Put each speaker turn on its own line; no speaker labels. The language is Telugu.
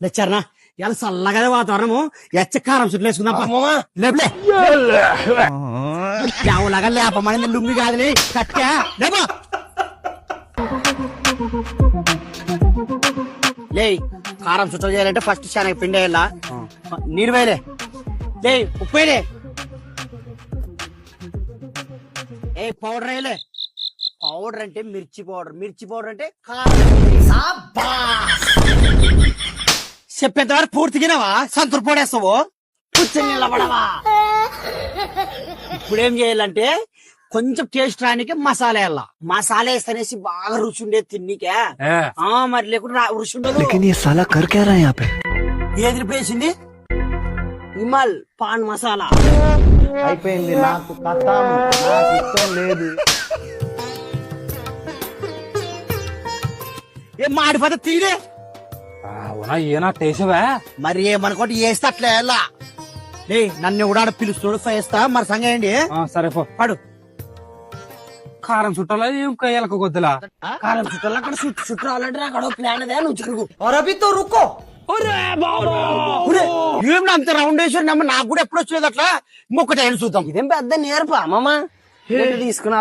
లేచారనా ఇలా చల్లగానే వాతావరణము ఎచ్చకారం చుట్టూ వేసుకుందాం లేపులే లేవలాగా లేపమని లుంగి కాదులే కట్టా లేపా లే కారం చుట్టూ చేయాలంటే ఫస్ట్ శనగ పిండి వేయాలా నీరు వేయలే లే ఉప్పు వేయలే ఏ పౌడర్ వేయలే పౌడర్ అంటే మిర్చి పౌడర్ అంటే చెప్పేంతవరకు పూర్తిగినవా సంతూర్ పొడేస్తావు కూర్చొని నిలబడవా ఇప్పుడేం చేయాలంటే కొంచెం టేస్ట్ రానికి మసాలా వేయాల మసాలా వేస్తేనేసి బాగా రుచి ఉండేది తిన్నీకే మరి లేకుండా రుచి ఉండదు ఏది వేసింది హిమాల్ పాన్ మసాలా
అయిపోయింది నాకు కథాము నాకు ఇష్టం లేదు
ఏం మాడిపోతే తీరే
అవునా ఏనా టేసవా
మరి ఏమనుకోండి వేస్తే అట్లా వెళ్ళా లే నన్ను కూడా పిలుస్తాడు వేస్తా మరి సంగేయండి
సరే పో
పడు
కారం చుట్టాలా ఏం కయ్యాలకు కొద్దిలా
కారం చుట్టాలి అక్కడ చుట్టూ ఆల్రెడీ అక్కడ ప్లాన్ అదే నువ్వు జరుగు
రుక్కో
ఏం అంత రౌండ్ వేసారు నమ్మ నాకు కూడా ఎప్పుడు వచ్చేది అట్లా ఇంకొకటి అయినా చూద్దాం
ఇదేం పెద్ద నేర్పా అమ్మమ్మ తీసుకున్నా